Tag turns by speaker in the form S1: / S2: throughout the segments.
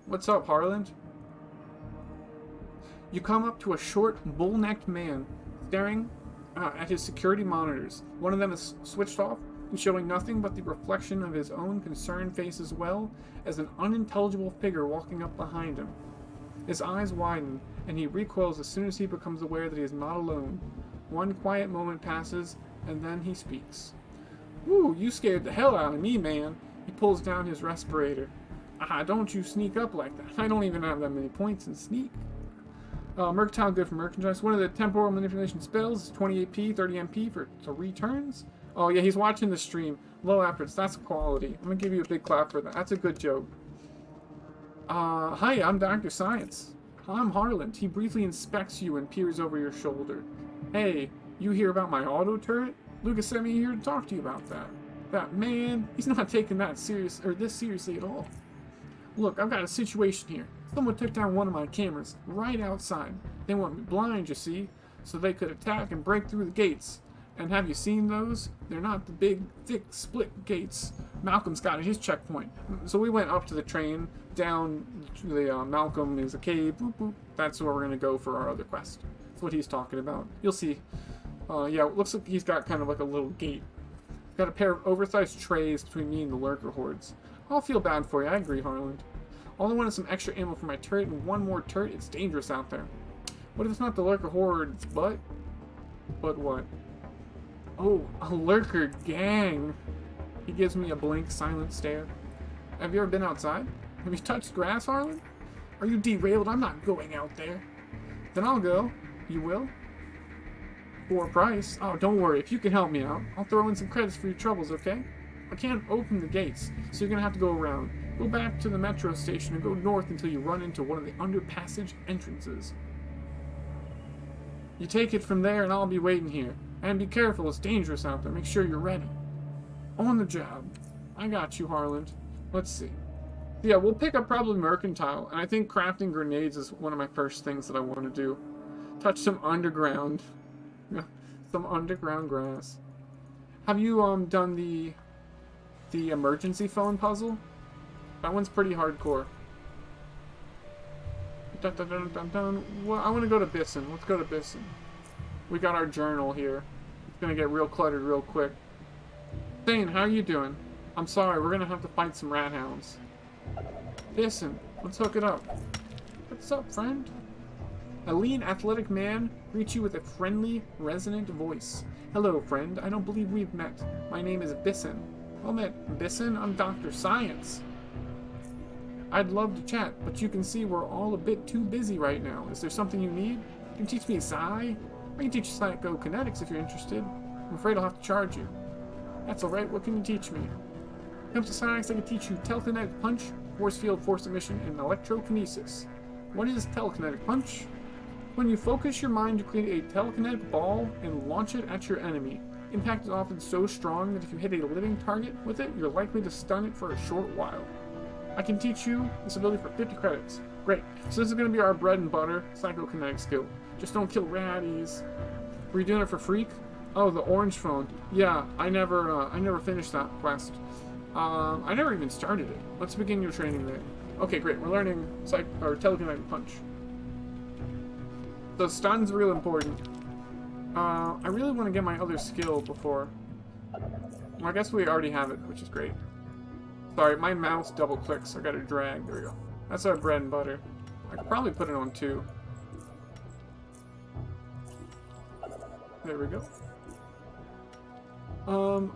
S1: What's up, Harland? You come up to a short, bull-necked man staring at his security monitors. One of them is switched off and showing nothing but the reflection of his own concerned face as well as an unintelligible figure walking up behind him. His eyes widen, and he recoils as soon as he becomes aware that he is not alone. One quiet moment passes, and then he speaks. "Ooh, you scared the hell out of me, man." He pulls down his respirator. "Ah, don't you sneak up like that. I don't even have that many points in sneak." Mercantile, good for merchandise. One of the temporal manipulation spells is 20 AP, 30 MP for 3 turns. Oh yeah, he's watching the stream. Low efforts, that's quality. I'm gonna give you a big clap for that. That's a good joke. Hi, I'm Dr. Science. I'm Harland. He briefly inspects you and peers over your shoulder. Hey, you hear about my auto turret? Lucas sent me here to talk to you about that. That man, he's not taking that this seriously at all. Look, I've got a situation here. Someone took down one of my cameras right outside. They want me blind, you see, so they could attack and break through the gates. And have you seen those? They're not the big, thick, split gates Malcolm's got at his checkpoint. So we went up to the train, down to the Malcolm, there's a cave, boop, boop. That's where we're going to go for our other quest. That's what he's talking about. You'll see. Yeah, it looks like he's got kind of like a little gate. Got a pair of oversized trays between me and the lurker hordes. I'll feel bad for you, I agree, Harland. All I want is some extra ammo for my turret and one more turret. It's dangerous out there. What if it's not the lurker hordes, but what? Oh, a lurker gang. He gives me a blank, silent stare. Have you ever been outside? Have you touched grass, Harland? Are you derailed? I'm not going out there. Then I'll go. You will? For a price. Oh, don't worry. If you can help me out, I'll throw in some credits for your troubles, okay? I can't open the gates, so you're gonna have to go around. Go back to the metro station and go north until you run into one of the underpassage entrances. You take it from there and I'll be waiting here. And be careful, it's dangerous out there. Make sure you're ready. On the job. I got you, Harland. Let's see. Yeah, we'll pick up probably Mercantile, and I think crafting grenades is one of my first things that I want to do. Touch some underground. Some underground grass. Have you done the emergency phone puzzle? That one's pretty hardcore. Dun, dun, dun, dun, dun. Well, I want to go to Bisson. Let's go to Bisson. We got our journal here. It's gonna get real cluttered real quick. Thane, how are you doing? I'm sorry, we're gonna have to fight some Rathounds. Bisson, let's hook it up. What's up, friend? A lean, athletic man greets you with a friendly, resonant voice. Hello, friend. I don't believe we've met. My name is Bisson. Well met, Bisson. I'm Dr. Science. I'd love to chat, but you can see we're all a bit too busy right now. Is there something you need? You can teach me Psi? I can teach you psychokinetics if you're interested. I'm afraid I'll have to charge you. That's alright. What can you teach me? When it comes to science, I can teach you telekinetic punch, force field, force emission, and electrokinesis. What is telekinetic punch? When you focus your mind to create a telekinetic ball and launch it at your enemy, impact is often so strong that if you hit a living target with it, you're likely to stun it for a short while. I can teach you this ability for 50 credits. Great. So this is going to be our bread and butter psychokinetic skill. Just don't kill ratties. Were you doing it for Freak? Oh, the orange phone. Yeah, I never finished that quest. I never even started it. Let's begin your training there. Okay, great. We're learning telekinetic punch. So stun's real important. I really want to get my other skill before. Well, I guess we already have it, which is great. Sorry, my mouse double clicks. I gotta drag. There we go. That's our bread and butter. I could probably put it on 2. There we go.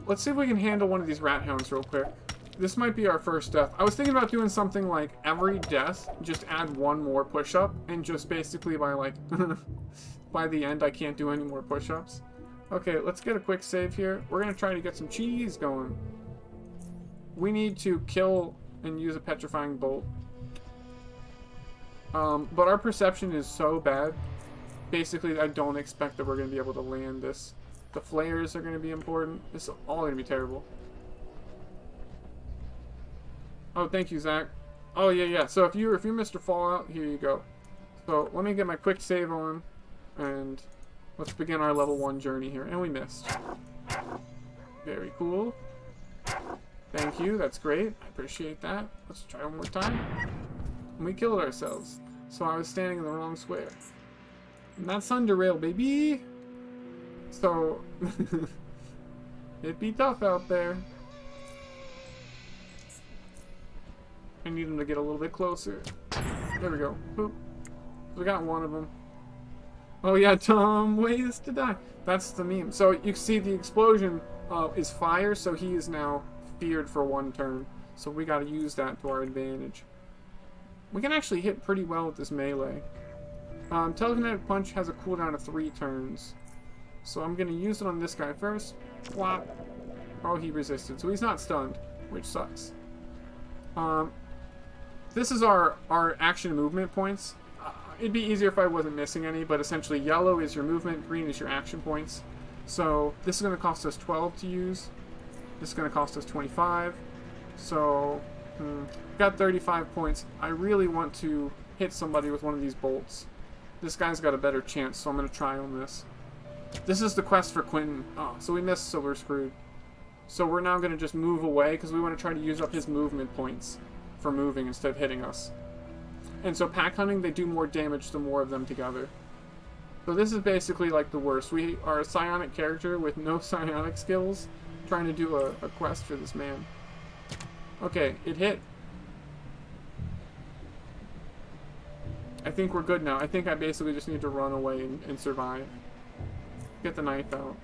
S1: Let's see if we can handle one of these Rathounds real quick. This might be our first death. I was thinking about doing something like every death, just add 1 more push-up, and just basically by like, by the end I can't do any more push-ups. Okay, let's get a quick save here. We're gonna try to get some cheese going. We need to kill and use a petrifying bolt. But our perception is so bad. Basically, I don't expect that we're going to be able to land this. The flares are going to be important. This is all going to be terrible. Oh, thank you, Zach. Oh, yeah. So if you're Mr. Fallout, here you go. So let me get my quick save on. And let's begin our level 1 journey here. And we missed. Very cool. Thank you. That's great. I appreciate that. Let's try one more time. and we killed ourselves. So I was standing in the wrong square. And that's Underrail, baby! So, it'd be tough out there. I need him to get a little bit closer. There we go. Boop. We got one of them. Oh yeah, Tom ways to die. That's the meme. So you can see the explosion is fire, so he is now feared for 1 turn. So we gotta use that to our advantage. We can actually hit pretty well with this melee. Telekinetic Punch has a cooldown of 3 turns. So I'm gonna use it on this guy first. Whop. Oh, he resisted, so he's not stunned, which sucks. This is our action movement points. It'd be easier if I wasn't missing any, but essentially yellow is your movement, green is your action points. So this is going to cost us 12 to use. This is going to cost us 25. So, got 35 points. I really want to hit somebody with one of these bolts. This guy's got a better chance, so I'm going to try on this. This is the quest for Quentin. Oh, so we missed, so we're screwed. So we're now going to just move away, because we want to try to use up his movement points for moving instead of hitting us. And so pack hunting, they do more damage the more of them together. So this is basically like the worst. We are a psionic character with no psionic skills trying to do a quest for this man. Okay, it hit. I think we're good now. I think I basically just need to run away and survive. Get the knife out.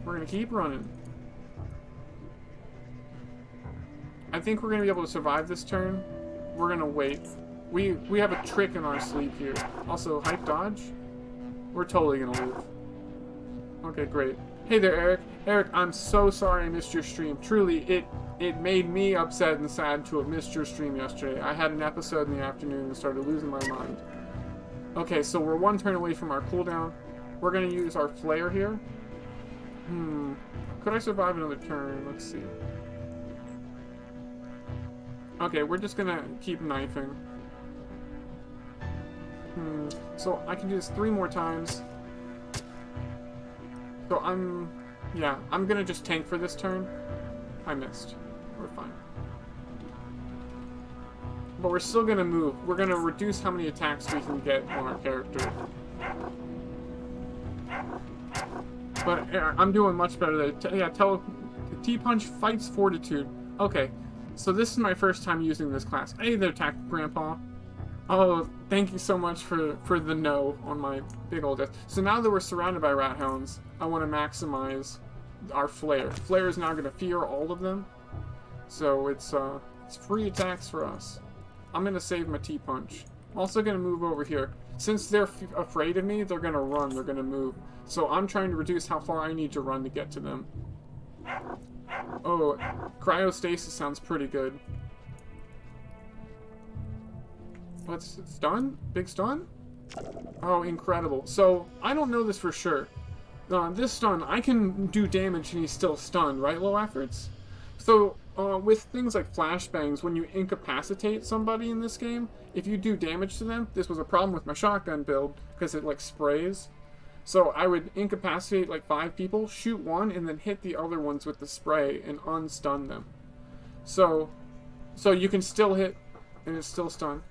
S1: We're gonna keep running. I think we're going to be able to survive this turn. We're going to wait. We have a trick in our sleeve here. Also, hype dodge. We're totally going to lose. Okay, great. Hey there, Eric. Eric, I'm so sorry I missed your stream. Truly, it made me upset and sad to have missed your stream yesterday. I had an episode in the afternoon and started losing my mind. Okay, so we're 1 turn away from our cooldown. We're going to use our flare here. Could I survive another turn? Let's see. Okay, we're just gonna keep knifing. So I can do this 3 more times. So I'm gonna just tank for this turn. I missed. We're fine. But we're still gonna move. We're gonna reduce how many attacks we can get on our character. But I'm doing much better there. T-Punch fights fortitude. Okay. So this is my first time using this class. Hey there, Grandpa. Oh, thank you so much for the no on my big old death. So now that we're surrounded by Rathounds, I want to maximize our flare. Flare is now going to fear all of them. So it's free attacks for us. I'm going to save my T-Punch. I'm also going to move over here. Since they're afraid of me, they're going to run, they're going to move. So I'm trying to reduce how far I need to run to get to them. Oh, cryostasis sounds pretty good. What's stun? Big stun? Oh, incredible. So, I don't know this for sure. This stun, I can do damage and he's still stunned, right, low efforts? So, with things like flashbangs, when you incapacitate somebody in this game, if you do damage to them, this was a problem with my shotgun build, because it, like, sprays. So I would incapacitate like 5 people, shoot one, and then hit the other ones with the spray and unstun them. So you can still hit, and it's still stunned.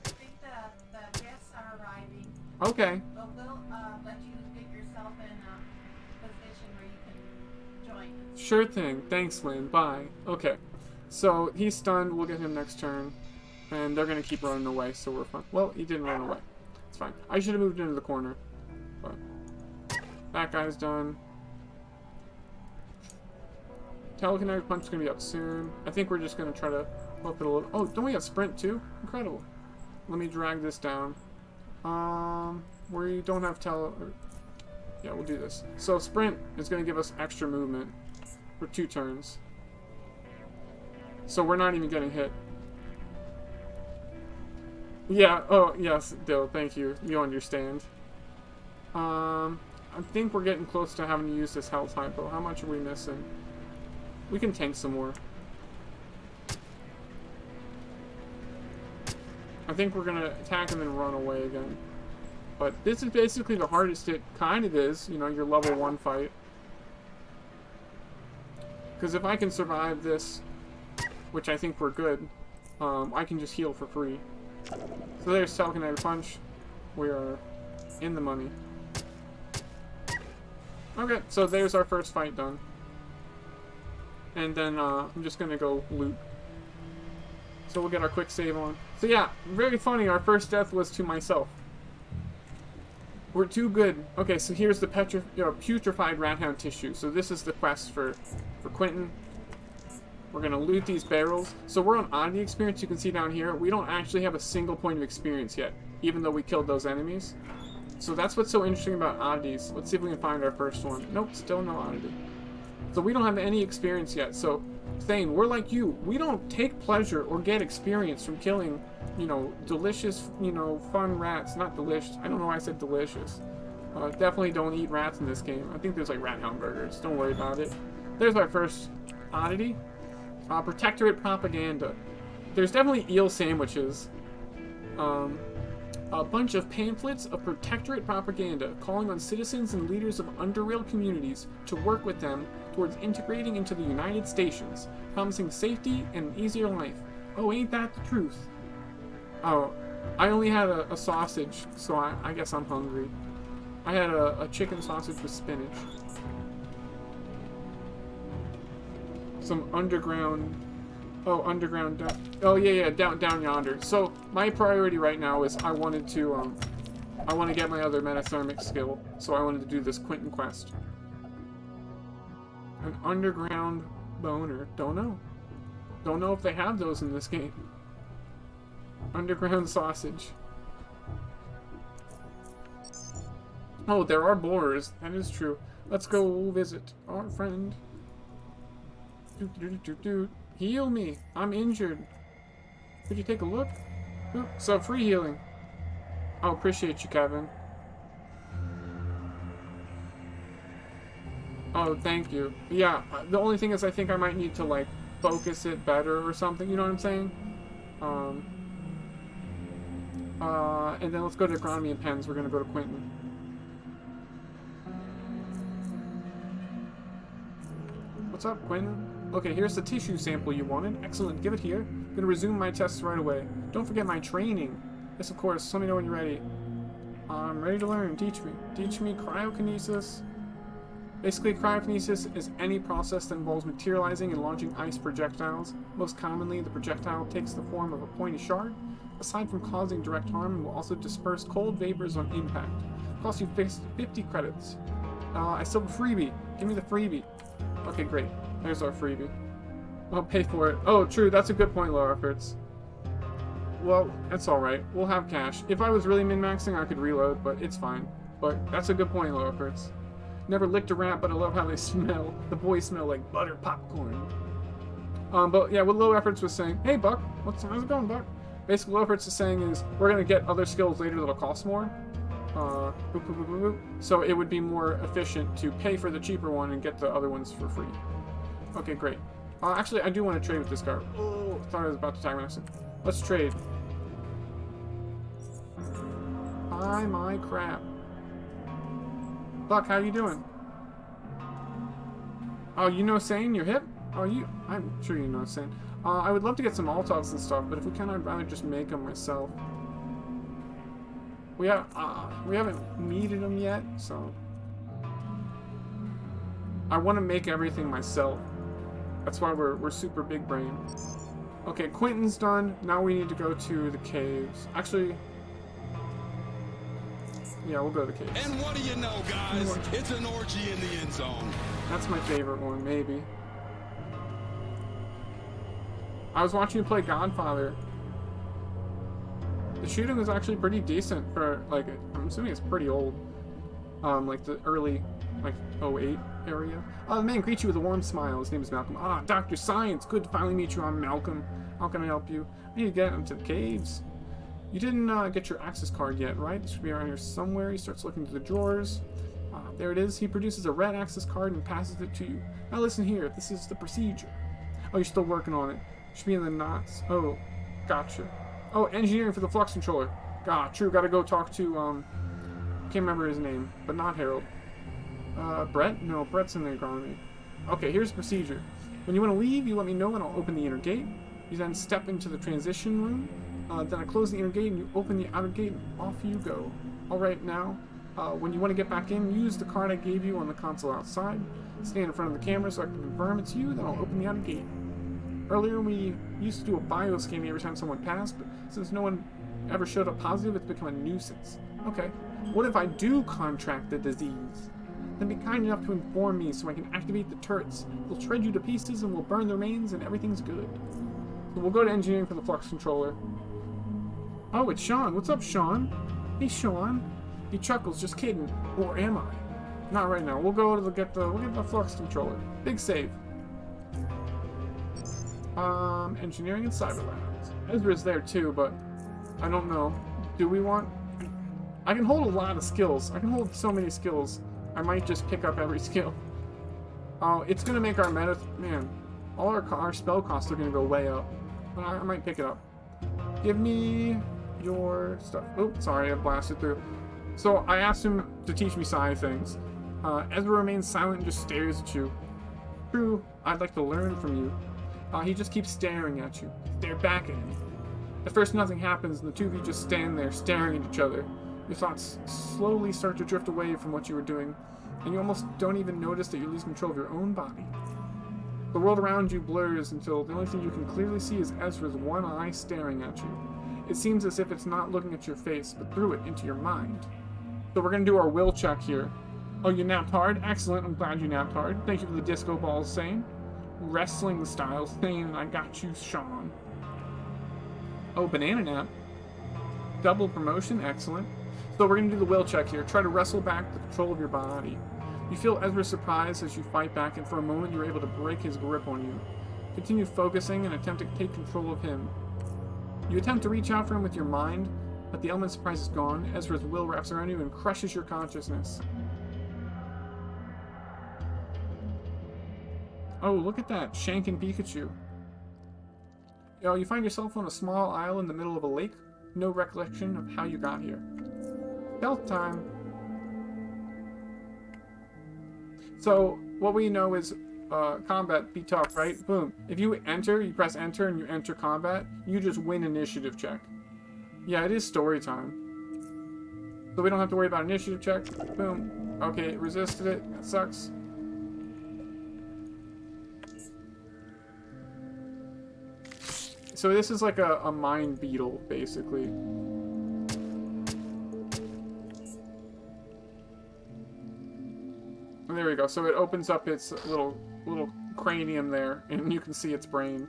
S2: I think the guests are arriving.
S1: Okay.
S2: But we'll let you get yourself in a position where you can join us.
S1: Sure thing. Thanks, Lynn. Bye. Okay. So he's stunned. We'll get him next turn. And they're going to keep running away, so we're fine. Well, he didn't run away. It's fine. I should have moved into the corner. But that guy's done. Telekinetic Punch is going to be up soon. I think we're just going to try to up it a little. Oh, don't we have Sprint too? Incredible. Let me drag this down. We don't have yeah, we'll do this. So Sprint is going to give us extra movement for 2 turns. So we're not even getting hit. Yeah, oh, yes, Dill, thank you. You understand. I think we're getting close to having to use this health hypo. How much are we missing? We can tank some more. I think we're going to attack and then run away again. But this is basically the hardest it kind of is, you know, your level 1 fight. Because if I can survive this which I think we're good, I can just heal for free. So there's Telekinetic Punch. We are in the money. Okay, so there's our first fight done. And then I'm just gonna go loot. So we'll get our quick save on. So yeah, very funny, our first death was to myself. We're too good. Okay, so here's the putrefied Rathound tissue. So this is the quest for Quentin. We're gonna loot these barrels. So we're on Oddity experience, you can see down here. We don't actually have a single point of experience yet, even though we killed those enemies. So that's what's so interesting about oddities. Let's see if we can find our first one. Nope, still no oddity. So we don't have any experience yet. So, Thane, we're like you. We don't take pleasure or get experience from killing, you know, delicious, you know, fun rats. Not delicious. I don't know why I said delicious. Definitely don't eat rats in this game. I think there's like Rathound burgers. Don't worry about it. There's our first oddity. Protectorate propaganda. There's definitely eel sandwiches. A bunch of pamphlets of protectorate propaganda calling on citizens and leaders of Underrail communities to work with them towards integrating into the United Stations, promising safety and an easier life. Oh, ain't that the truth? Oh, I only had a sausage, so I guess I'm hungry. I had a chicken sausage with spinach. Some underground... Oh, underground... Oh, yeah, down yonder. So, my priority right now is I want to get my other metathermic skill. So I wanted to do this Quentin quest. An underground boner. Don't know. Don't know if they have those in this game. Underground sausage. Oh, there are boars. That is true. Let's go visit our friend. Heal me. I'm injured. Could you take a look? Oop, so free healing. Oh, appreciate you, Kevin. Oh, thank you. Yeah, the only thing is I think I might need to, like, focus it better or something, you know what I'm saying? And then let's go to Agronomy and Pens. We're gonna go to Quentin. What's up, Quentin? Okay, here's the tissue sample you wanted. Excellent, give it here. I'm gonna resume my tests right away. Don't forget my training. Yes, of course. Let me know when you're ready. I'm ready to learn. Teach me. Teach me cryokinesis. Basically, cryokinesis is any process that involves materializing and launching ice projectiles. Most commonly, the projectile takes the form of a pointy shard. Aside from causing direct harm, it will also disperse cold vapors on impact. Costs you 50 credits. I still have a freebie. Give me the freebie. Okay, great. There's our freebie. I'll pay for it. Oh, true. That's a good point, low efforts. Well, that's alright. We'll have cash. If I was really min-maxing, I could reload, but it's fine. But that's a good point, low efforts. Never licked a rat, but I love how they smell. The boys smell like butter popcorn. But yeah, what low efforts was saying, hey, Buck, how's it going, Buck? Basically, low efforts is saying is, we're going to get other skills later that'll cost more. So it would be more efficient to pay for the cheaper one and get the other ones for free. Okay, great. Actually, I do want to trade with this guy. Oh, I thought I was about to tag an accident. Let's trade. Hi, my crap. Buck, how you doing? Oh, you know Sane? You're hip? Oh, I'm sure you know Sane. I would love to get some Molotovs and stuff, but if we can, I'd rather just make them myself. We haven't needed them yet, so I want to make everything myself. That's why we're super big brain. Okay, Quentin's done. Now we need to go to the caves. Actually, yeah, we'll go to the caves.
S3: And what do you know, guys? It's an orgy in the end zone.
S1: That's my favorite one, maybe. I was watching you play Godfather. The shooting was actually pretty decent for, like, I'm assuming it's pretty old. Like the early, like, 08 area. The man greets you with a warm smile. His name is Malcolm. Ah, Dr. Science. Good to finally meet you. I'm Malcolm. How can I help you? I need to get into the caves. You didn't get your access card yet, right? It should be around here somewhere. He starts looking through the drawers. There it is. He produces a red access card and passes it to you. Now listen here. This is the procedure. Oh, you're still working on it. Should be in the knots. Oh, gotcha. Oh, engineering for the flux controller. God, true. Gotta go talk to, can't remember his name, but not Harold. Brett? No, Brett's in the agronomy. Okay, here's the procedure. When you want to leave, you let me know and I'll open the inner gate. You then step into the transition room. Then I close the inner gate and you open the outer gate and off you go. Alright, now, when you want to get back in, use the card I gave you on the console outside. Stand in front of the camera so I can confirm it's you, then I'll open the outer gate. Earlier we used to do a bioscanning every time someone passed, but since no one ever showed up positive, it's become a nuisance. Okay, what if I do contract the disease? Then be kind enough to inform me so I can activate the turrets. We'll shred you to pieces and we'll burn the remains and everything's good. So we'll go to engineering for the flux controller. Oh, it's Sean. What's up, Sean? Hey, Sean. He chuckles, just kidding. Or am I? Not right now. We'll go to get the flux controller. Big save. Engineering and cyber labs. Ezra's there too, but I don't know. Do we want? I can hold a lot of skills. I can hold so many skills. I might just pick up every skill. Oh, it's gonna make our meta. Man, all our spell costs are gonna go way up. But I might pick it up. Give me your stuff. Oh, sorry, I blasted through. So I asked him to teach me psi things. Ezra remains silent and just stares at you. True, I'd like to learn from you. He just keeps staring at you. Stare back at him. At first nothing happens and the two of you just stand there staring at each other. Your thoughts slowly start to drift away from what you were doing, and you almost don't even notice that you're losing control of your own body. The world around you blurs until the only thing you can clearly see is Ezra's one eye staring at you. It seems as if it's not looking at your face, but through it into your mind. So we're going to do our will check here. Oh, you napped hard? Excellent, I'm glad you napped hard. Thank you for the disco balls, Sane. Wrestling style, Sane, I got you, Sean. Oh, banana nap. Double promotion, excellent. So we're going to do the will check here. Try to wrestle back the control of your body. You feel Ezra's surprise as you fight back, and for a moment you're able to break his grip on you. Continue focusing and attempt to take control of him. You attempt to reach out for him with your mind, but the element surprise is gone. Ezra's will wraps around you and crushes your consciousness. Oh, look at that. Shanking Pikachu. You find yourself on a small isle in the middle of a lake. No recollection of how you got here. Stealth time. So, what we know is combat, be tough, right? Boom. If you enter, you press enter and you enter combat, you just win initiative check. Yeah, it is story time. So we don't have to worry about initiative check. Boom. Okay, it resisted it. That sucks. So this is like a mine beetle, basically. And there we go. So it opens up its little cranium there, and you can see its brain.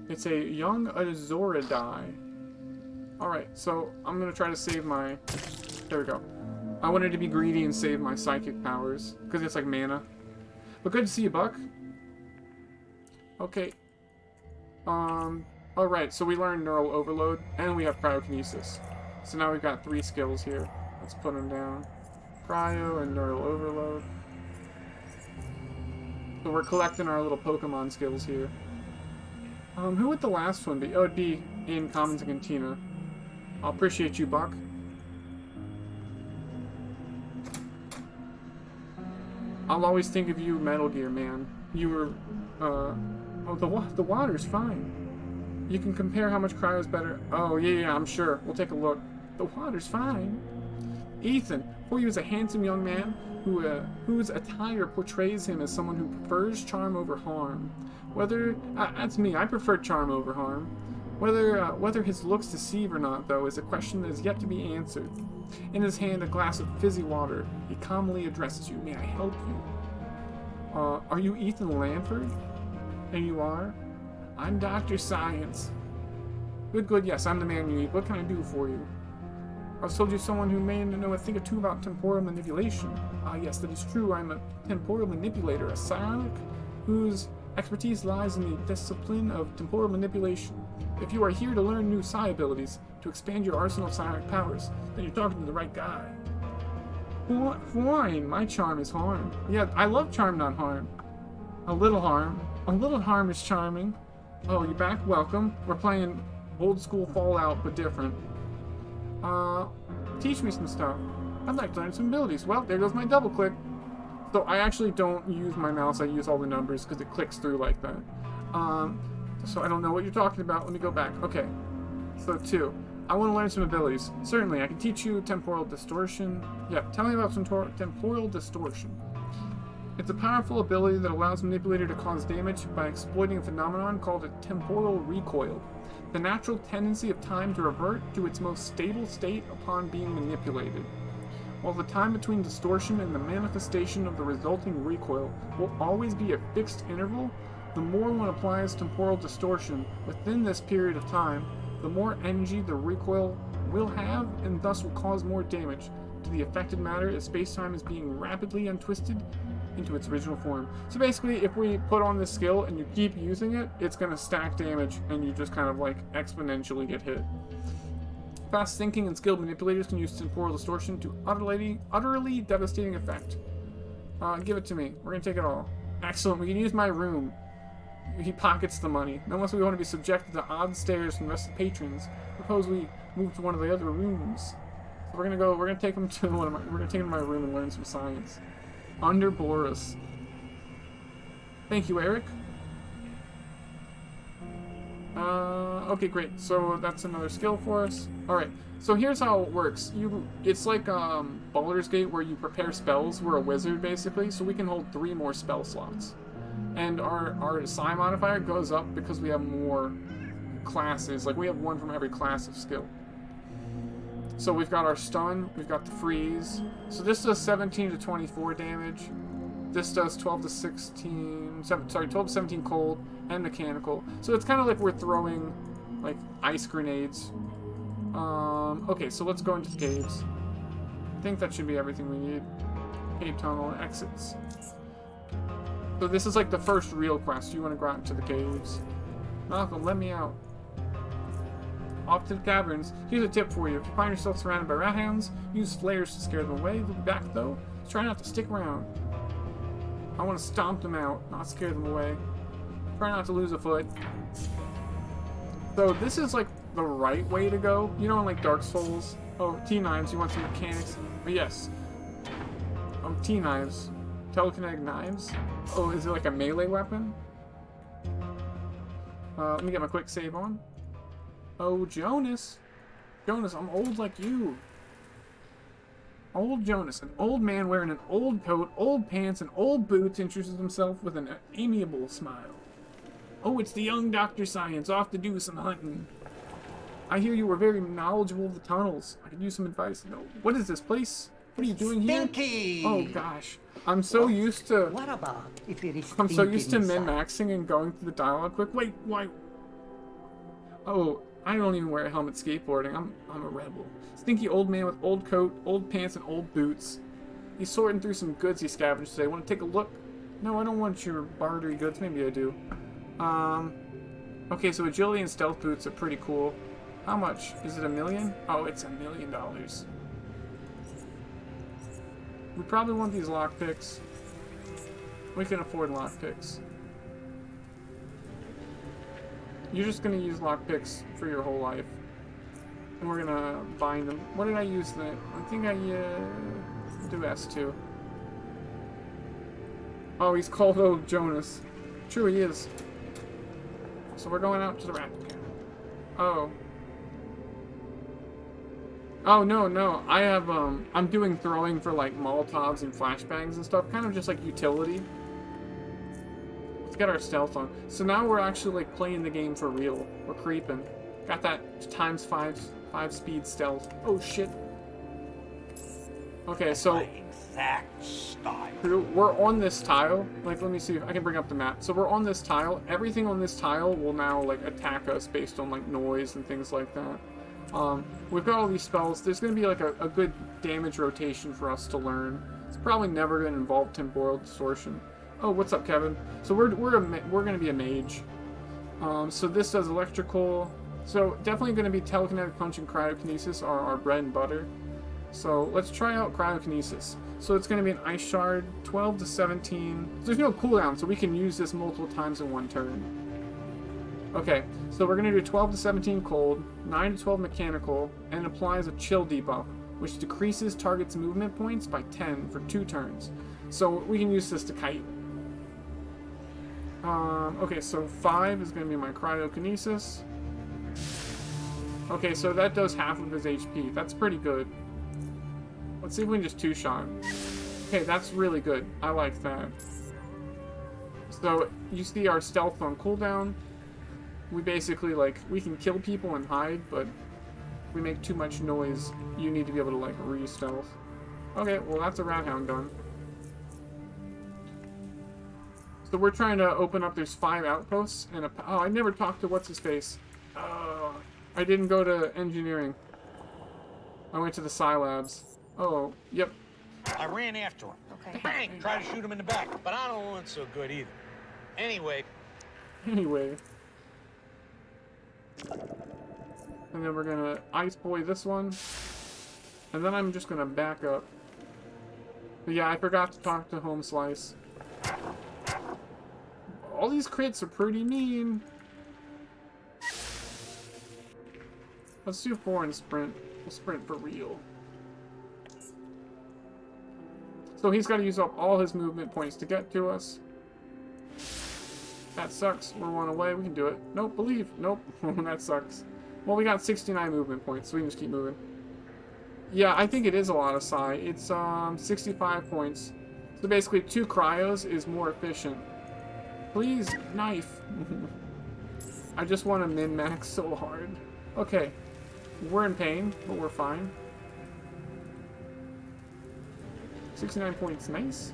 S1: It's a young Azoridae. Alright, so I'm gonna try to save my... There we go. I wanted to be greedy and save my psychic powers, because it's like mana. But good to see you, Buck. Okay. Alright, so we learned Neural Overload, and we have Cryokinesis. So now we've got 3 skills here. Let's put them down. Cryo and Neural Overload. So we're collecting our little Pokemon skills here. Who would the last one be? Oh, it'd be in Commons and Cantina. I'll appreciate you, Buck. I'll always think of you, Metal Gear, man. You were, oh, the water's fine. You can compare how much cryo's better. Oh, yeah, I'm sure. We'll take a look. The water's fine. Ethan, for you is a handsome young man whose attire portrays him as someone who prefers charm over harm. That's me, I prefer charm over harm. Whether his looks deceive or not, though, is a question that is yet to be answered. In his hand, a glass of fizzy water. He calmly addresses you. May I help you? Are you Ethan Lanford? And you are? I'm Dr. Science. Good, yes, I'm the man you need. What can I do for you? I was told you're someone who may know a thing or two about temporal manipulation. Yes, that is true. I'm a temporal manipulator, a psionic whose expertise lies in the discipline of temporal manipulation. If you are here to learn new psi abilities, to expand your arsenal of psionic powers, then you're talking to the right guy. Fine, my charm is harm. Yeah, I love charm, not harm. A little harm. A little harm is charming. Oh, you back? Welcome. We're playing old school Fallout, but different. Teach me some stuff. I'd like to learn some abilities. Well, there goes my double click. So I actually don't use my mouse, I use all the numbers because it clicks through like that. So I don't know what you're talking about. Let me go back. Okay. So 2. I want to learn some abilities. Certainly, I can teach you temporal distortion. Yeah, tell me about some temporal distortion. It's a powerful ability that allows manipulator to cause damage by exploiting a phenomenon called a temporal recoil, the natural tendency of time to revert to its most stable state upon being manipulated. While the time between distortion and the manifestation of the resulting recoil will always be a fixed interval, the more one applies temporal distortion within this period of time, the more energy the recoil will have and thus will cause more damage to the affected matter as space-time is being rapidly untwisted into its original form. So basically, if we put on this skill and you keep using it, it's going to stack damage and you just kind of like exponentially get hit. Fast thinking and skilled manipulators can use temporal distortion to utterly devastating effect. Give it to me. We're going to take it all. Excellent. We can use my room. He pockets the money. Unless we want to be subjected to odd stares from the rest of the patrons, suppose we move to one of the other rooms. So we're gonna take him to we're gonna take him to my room and learn some science. Under Boris. Thank you, Eric. Okay, great. So that's another skill for us. Alright, so here's how it works. It's like Baldur's Gate where you prepare spells. We're a wizard, basically, so we can hold 3 more spell slots. And our psi modifier goes up because we have more classes. Like, we have 1 from every class of skill. So we've got our stun, we've got the freeze. So this does 17 to 24 damage. This does 12 to 17 cold and mechanical. So it's kind of like we're throwing like ice grenades. Okay, so let's go into the caves. I think that should be everything we need. Cave tunnel and exits. So this is like the first real quest. You want to go out into the caves. Malcolm, let me out. Off to the caverns. Here's a tip for you. If you find yourself surrounded by rathounds, use flares to scare them away. They'll be back though. Try not to stick around. I want to stomp them out, not scare them away. Try not to lose a foot. So this is like the right way to go. You know, in like Dark Souls. Oh, T-knives. You want some mechanics? But yes. T-knives. Telekinetic knives. Oh, is it like a melee weapon? Let me get my quick save on. Oh, Jonas. Jonas, I'm old like you. Old Jonas, an old man wearing an old coat, old pants, and old boots, introduces himself with an amiable smile. Oh, it's the young Dr. Science, off to do some hunting. I hear you were very knowledgeable of the tunnels. I could use some advice. No, what is this place? What are you doing here?
S4: Stinky!
S1: Oh gosh, I'm so used to.
S4: What about if it is
S1: I'm so used to
S4: inside?
S1: min-maxing and going through the dialogue quick. Wait, why? Oh, I don't even wear a helmet skateboarding. I'm a rebel. Stinky old man with old coat, old pants, and old boots. He's sorting through some goods he scavenged today. Want to take a look? No, I don't want your bartery goods. Maybe I do. Okay, so agility and stealth boots are pretty cool. How much? Is it $1 million? Oh, it's $1 million. We probably want these lockpicks. We can afford lockpicks. You're just gonna use lockpicks for your whole life. And we're gonna bind them. What did I use then? I think I do S2. Oh, he's called Old Jonas. True, he is. So we're going out to the rat. Oh. Oh, no. I have, I'm doing throwing for, like, Molotovs and flashbangs and stuff. Kind of just, like, utility. Let's get our stealth on. So now we're actually, like, playing the game for real. We're creeping. Got that times 5 speed stealth. Oh, shit. Okay, so
S4: Exact style.
S1: we're on this tile. Like, let me see if I can bring up the map. So we're on this tile. Everything on this tile will now, like, attack us based on, like, noise and things like that. We've got all these spells. There's going to be like a good damage rotation for us to learn. It's probably never going to involve temporal distortion. Oh, what's up, Kevin? So we're going to be a mage. So this does electrical. So definitely going to be telekinetic punch and cryokinesis are our bread and butter. So let's try out cryokinesis. So it's going to be an ice shard, 12 to 17. There's no cooldown, so we can use this multiple times in one turn. Okay, so we're gonna do 12 to 17 cold, 9 to 12 mechanical, and applies a chill debuff, which decreases target's movement points by 10 for 2 turns. So we can use this to kite. Okay, so 5 is gonna be my cryokinesis. Okay, so that does half of his HP. That's pretty good. Let's see if we can just 2-shot. Okay, that's really good. I like that. So, you see our stealth on cooldown. We basically, like, we can kill people and hide, but if we make too much noise, you need to be able to, like, re-stealth. Okay, well, that's a Rathound done. So we're trying to open up, there's 5 outposts, and oh, I never talked to what's-his-face. I didn't go to engineering. I went to the Psi Labs. Oh, yep.
S4: I ran after him.
S2: Okay.
S4: Bang! Tried to shoot him in the back, but I don't want so good either. Anyway.
S1: And then we're gonna Ice Boy this one. And then I'm just gonna back up. But yeah, I forgot to talk to Home Slice. All these crits are pretty mean. Let's do 4 and sprint. We'll sprint for real. So he's got to use up all his movement points to get to us. That sucks. We're 1 away. We can do it. Nope, believe. Nope. That sucks. Well, we got 69 movement points, so we can just keep moving. Yeah, I think it is a lot of Psi. It's 65 points. So basically, 2 cryos is more efficient. Please, knife. I just want to min-max so hard. Okay. We're in pain, but we're fine. 69 points, nice.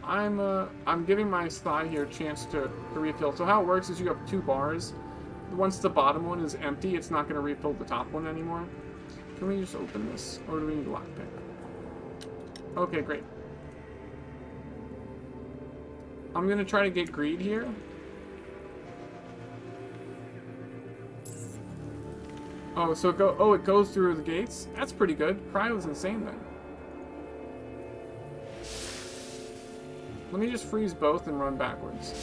S1: I'm giving my thigh here a chance to refill. So how it works is you have 2 bars. Once the bottom one is empty, it's not going to refill the top one anymore. Can we just open this, or do we need a lockpick? Okay, great. I'm going to try to get greed here. Oh, so it goes through the gates? That's pretty good. Cryo's insane then. Let me just freeze both and run backwards.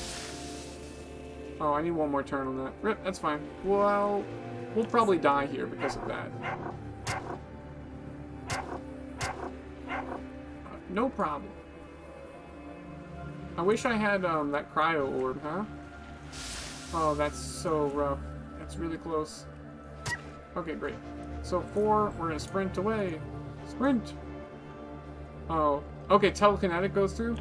S1: Oh, I need 1 more turn on that. Rip, that's fine. Well, we'll probably die here because of that. No problem. I wish I had that cryo orb, huh? Oh, that's so rough. That's really close. Okay, great. So 4, we're gonna sprint away. Sprint! Oh, okay, telekinetic goes through.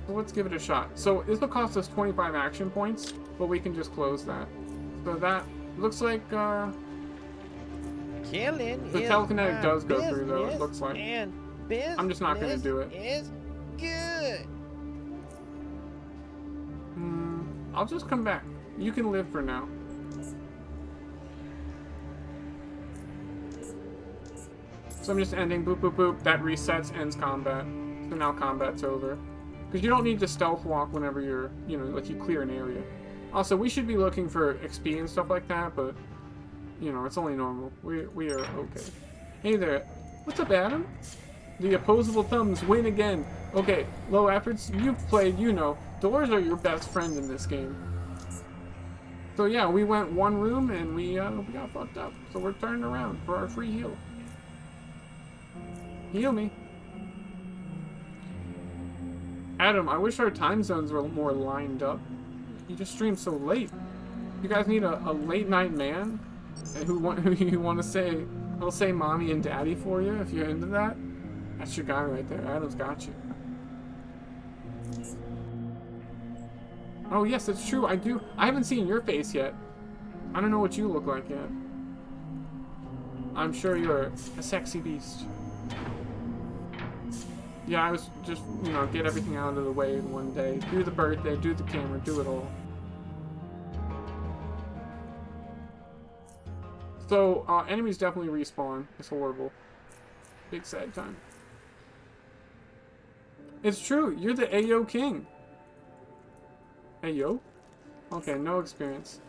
S1: So let's give it a shot. So this will cost us 25 action points, but we can just close that. So that looks like the telekinetic does go through though, it looks like. I'm just not gonna do it.
S5: Is good.
S1: I'll just come back. You can live for now. So I'm just ending, boop, boop, boop. That resets, ends combat. So now combat's over. Because you don't need to stealth walk whenever you're, you know, like you clear an area. Also, we should be looking for XP and stuff like that, but, you know, it's only normal. We are okay. Hey there. What's up, Adam? The opposable thumbs win again. Okay, low efforts. You've played, you know. Doors are your best friend in this game. So yeah, we went 1 room and we got fucked up. So we're turning around for our free heal. Heal me. Adam, I wish our time zones were more lined up. You just stream so late. You guys need a late night man who you want to say, he'll say mommy and daddy for you if you're into that. That's your guy right there. Adam's got you. Oh yes, it's true. I do. I haven't seen your face yet. I don't know what you look like yet. I'm sure you're a sexy beast. Yeah, I was just, you know, get everything out of the way in one day. Do the birthday, do the camera, do it all. So, enemies definitely respawn. It's horrible. Big sad time. It's true, you're the Ayo King. Ayo? Okay, no experience.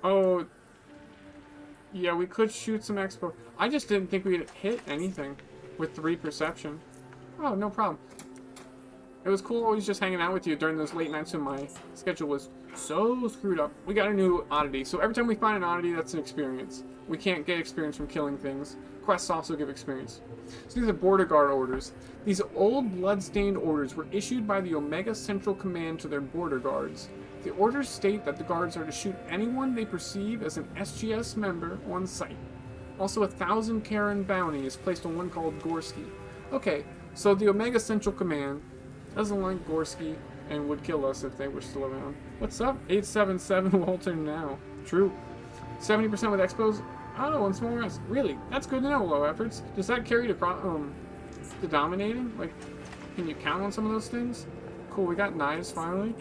S1: Oh, Yeah, we could shoot some expo. I just didn't think we'd hit anything with 3 perception. Oh, no problem. It was cool always just hanging out with you during those late nights when my schedule was so screwed up. We got a new oddity. So every time we find an oddity, that's an experience. We can't get experience from killing things. Quests also give experience. So these are border guard orders. These old blood-stained orders were issued by the Omega Central Command to their border guards. The orders state that the guards are to shoot anyone they perceive as an SGS member on sight. Also, 1,000 Karen bounty is placed on one called Gorski. Okay, so the Omega Central Command doesn't like Gorski and would kill us if they were still around. What's up? 877 Walter now. True. 70% with expos? Oh, and small rest. Really? That's good to know, low efforts. Does that carry to dominating? Like, can you count on some of those things? Cool, we got knives finally.